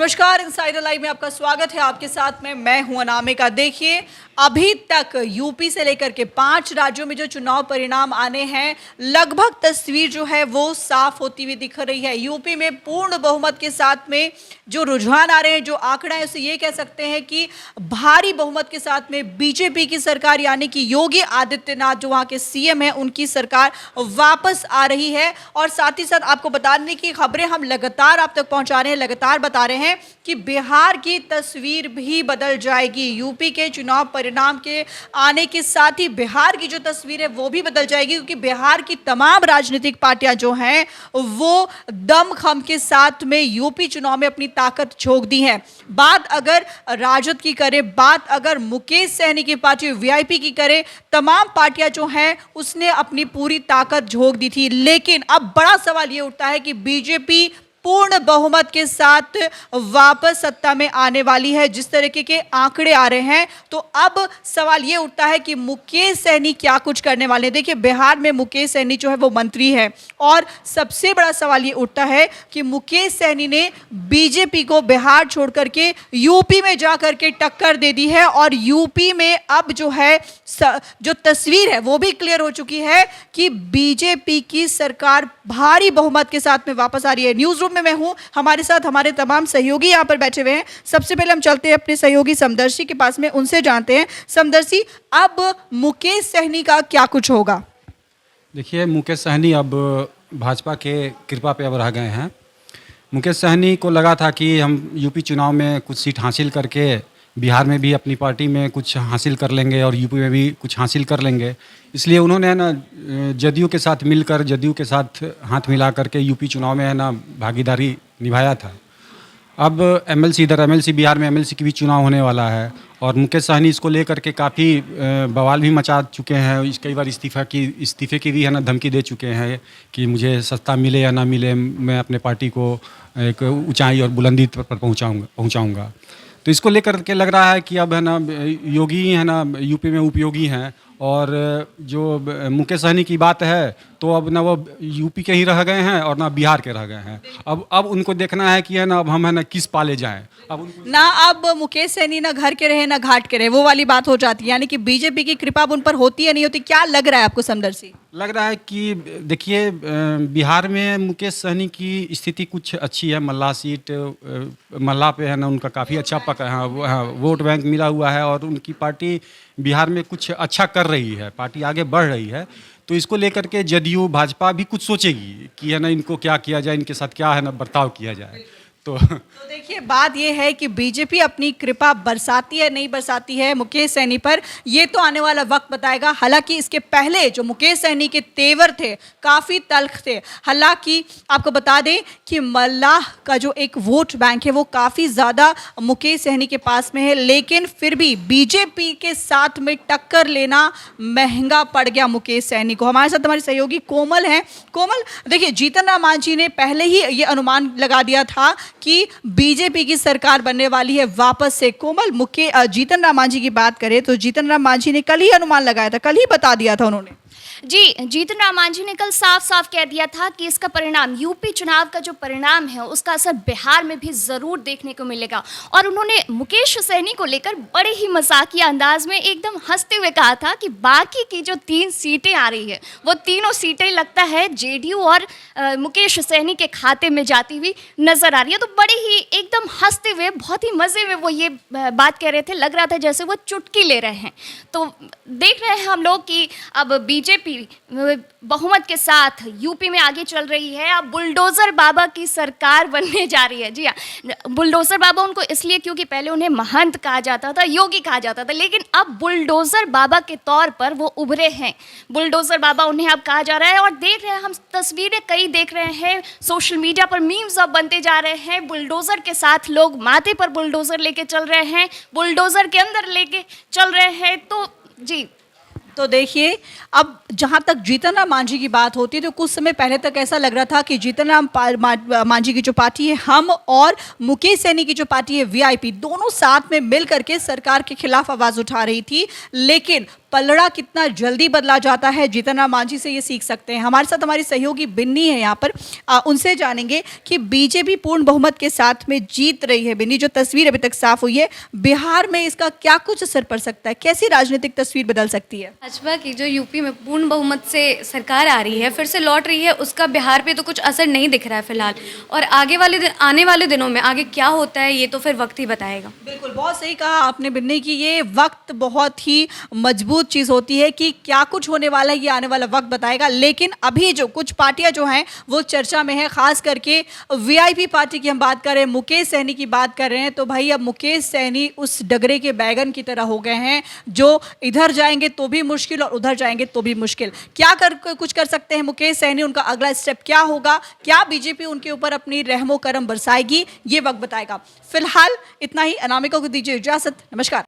नमस्कार, insider live में आपका स्वागत है। आपके साथ में मैं हूं अनामिका। देखिए, अभी तक यूपी से लेकर के 5 राज्यों में जो चुनाव परिणाम आने हैं, लगभग तस्वीर जो है वो साफ होती हुई दिख रही है। यूपी में पूर्ण बहुमत के साथ में जो रुझान आ रहे हैं, जो आंकड़ा है, उसे ये कह सकते हैं कि भारी बहुमत के साथ में बीजेपी की सरकार यानी कि योगी आदित्यनाथ जो वहाँ के सीएम हैं, उनकी सरकार वापस आ रही है। और साथ ही साथ आपको बताने की खबरें हम लगातार आप तक पहुंचा रहे हैं, लगातार बता रहे हैं कि बिहार की तस्वीर भी बदल जाएगी। यूपी के चुनाव परिणाम के आने के साथ ही बिहार की जो तस्वीर है वो भी बदल जाएगी, क्योंकि बिहार की तमाम राजनीतिक पार्टियां जो हैं वो दमखम के साथ में यूपी चुनाव में अपनी ताकत झोंक दी है। बात अगर राजद की करें, बात अगर मुकेश सहनी की पार्टी वीआईपी की करें, तमाम पार्टियां जो हैं उसने अपनी पूरी ताकत झोंक दी थी। लेकिन अब बड़ा सवाल ये उठता है कि बीजेपी पूर्ण बहुमत के साथ वापस सत्ता में आने वाली है। जिस तरीके के आंकड़े आ रहे हैं, तो अब सवाल ये उठता है कि मुकेश सहनी क्या कुछ करने वाले हैं। देखिए, बिहार में मुकेश सहनी जो है वो मंत्री है, और सबसे बड़ा सवाल ये उठता है कि मुकेश सहनी ने बीजेपी को बिहार छोड़ करके यूपी में जा करके टक्कर दे दी है। और यूपी में अब जो है जो तस्वीर है वो भी क्लियर हो चुकी है कि बीजेपी की सरकार भारी बहुमत के साथ में वापस आ रही है। न्यूज रूम में मैं हूं, हमारे साथ हमारे तमाम सहयोगी यहां पर बैठे हुए हैं। सबसे पहले हम चलते हैं अपने सहयोगी समदर्शी के पास में, उनसे जानते हैं। समदर्शी, अब मुकेश सहनी का क्या कुछ होगा? देखिए, मुकेश सहनी अब भाजपा के कृपा पे अब रह गए हैं। मुकेश सहनी को लगा था कि हम यूपी चुनाव में कुछ सीट हासिल करके बिहार में भी अपनी पार्टी में कुछ हासिल कर लेंगे और यूपी में भी कुछ हासिल कर लेंगे, इसलिए उन्होंने है ना जदयू के साथ मिलकर, जदयू के साथ हाथ मिला करके यूपी चुनाव में है ना भागीदारी निभाया था। अब एमएलसी बिहार में एमएलसी की भी चुनाव होने वाला है, और मुकेश सहनी इसको लेकर के काफ़ी बवाल भी मचा चुके हैं। कई बार इस्तीफे की भी है ना धमकी दे चुके हैं कि मुझे सत्ता मिले या ना मिले, मैं अपने पार्टी को एक ऊंचाई और बुलंदी पर पहुंचाऊंगा। तो इसको लेकर के लग रहा है कि अब है ना योगी है ना यूपी में उपयोगी हैं, और जो मुकेश सहनी की बात है तो अब ना वो यूपी के ही रह गए हैं और ना बिहार के रह गए हैं। अब उनको देखना है कि है ना अब हम है ना किस पाले जाएं। अब मुकेश सहनी ना घर के रहे ना घाट के रहे, वो वाली बात हो जाती है। यानी कि बीजेपी की कृपा उन पर होती है नहीं होती, क्या लग रहा है आपको समदर्शी? लग रहा है कि देखिए, बिहार में मुकेश सहनी की स्थिति कुछ अच्छी है। मल्ला सीट, मल्ला पे है ना उनका काफ़ी अच्छा वोट बैंक मिला हुआ है, और उनकी पार्टी बिहार में कुछ अच्छा कर रही है, पार्टी आगे बढ़ रही है। तो इसको लेकर के जदयू भाजपा भी कुछ सोचेगी कि है ना इनको क्या किया जाए, इनके साथ क्या है ना बर्ताव किया जाए। तो देखिए, बात यह है कि बीजेपी अपनी कृपा बरसाती है नहीं बरसाती है मुकेश सहनी पर, यह तो आने वाला वक्त बताएगा। हालांकि इसके पहले जो मुकेश सहनी के तेवर थे काफ़ी तल्ख थे। हालांकि आपको बता दें कि मल्लाह का जो एक वोट बैंक है वो काफ़ी ज़्यादा मुकेश सहनी के पास में है, लेकिन फिर भी बीजेपी के साथ में टक्कर लेना महंगा पड़ गया मुकेश सहनी को। हमारे साथ हमारे सहयोगी कोमल हैं। कोमल, देखिए, जीतन राम मांझी ने पहले ही ये अनुमान लगा दिया था कि बीजेपी की सरकार बनने वाली है वापस से। कोमल, जीतन राम मांझी की बात करें तो जीतन राम मांझी ने कल ही अनुमान लगाया था, कल ही बता दिया था उन्होंने। जी, जीतन राम मांझी ने कल साफ साफ कह दिया था कि इसका परिणाम, यूपी चुनाव का जो परिणाम है उसका असर बिहार में भी जरूर देखने को मिलेगा। और उन्होंने मुकेश सहनी को लेकर बड़े ही मजाकिया अंदाज में एकदम हंसते हुए कहा था कि बाकी की जो 3 सीटें आ रही है वो तीनों सीटें लगता है जेडीयू और मुकेश सहनी के खाते में जाती हुई नजर आ रही है। तो बड़े ही एकदम हंसते हुए, बहुत ही मजे में वो ये बात कह रहे थे, लग रहा था जैसे वो चुटकी ले रहे हैं। तो देख रहे हैं हम लोग कि अब बीजेपी बहुमत के साथ यूपी में आगे चल रही है। अब बुलडोजर बाबा की सरकार बनने जा रही है। जी हाँ, बुलडोजर बाबा उनको इसलिए क्योंकि पहले उन्हें महंत कहा जाता था, योगी कहा जाता था, लेकिन अब बुलडोजर बाबा के तौर पर वो उभरे हैं। बुलडोजर बाबा उन्हें अब कहा जा रहा है। और देख रहे हैं हम तस्वीरें कई देख रहे हैं, सोशल मीडिया पर मीम्स अब बनते जा रहे हैं। बुलडोजर के साथ लोग माथे पर बुलडोजर लेके चल रहे हैं, बुलडोजर के अंदर लेके चल रहे हैं। तो जी, तो देखिए, अब जहां तक जीतन राम मांझी की बात होती है तो कुछ समय पहले तक ऐसा लग रहा था कि जीतन राम मांझी की जो पार्टी है हम, और मुकेश सहनी की जो पार्टी है वीआईपी, दोनों साथ में मिल करके सरकार के खिलाफ आवाज उठा रही थी। लेकिन पलड़ा कितना जल्दी बदला जाता है, जीतन राम मांझी से ये सीख सकते हैं। हमारे साथ हमारी सहयोगी बिन्नी है यहाँ पर, उनसे जानेंगे कि बीजेपी पूर्ण बहुमत के साथ में जीत रही है। बिन्नी, जो तस्वीर अभी तक साफ हुई है, बिहार में इसका क्या कुछ असर पड़ सकता है, कैसी राजनीतिक तस्वीर बदल सकती है? भाजपा की जो यूपी में पूर्ण बहुमत से सरकार आ रही है, फिर से लौट रही है, उसका बिहार पे तो कुछ असर नहीं दिख रहा है फिलहाल। और आने वाले दिनों में आगे क्या होता है ये तो फिर वक्त ही बताएगा। बिल्कुल, बहुत सही कहा आपने बिन्नी कि ये वक्त बहुत ही मजबूत चीज़ होती है कि क्या कुछ होने वाला है, ये आने वाला वक्त बताएगा। लेकिन अभी जो कुछ पार्टियां जो हैं वो चर्चा में है, खास करके वीआईपी पार्टी की हम बात कर रहे हैं, मुकेश सहनी की बात कर रहे हैं। तो भाई अब मुकेश सहनी उस डगरे के बैगन की तरह हो गए हैं, जो इधर जाएंगे तो भी मुश्किल और उधर जाएंगे तो भी मुश्किल। क्या कुछ कर सकते हैं मुकेश सहनी, उनका अगला स्टेप क्या होगा, क्या बीजेपी उनके ऊपर अपनी रहमो करम बरसाएगी, ये वक्त बताएगा। फिलहाल इतना ही। अनामिका को दीजिए इजाजत, नमस्कार।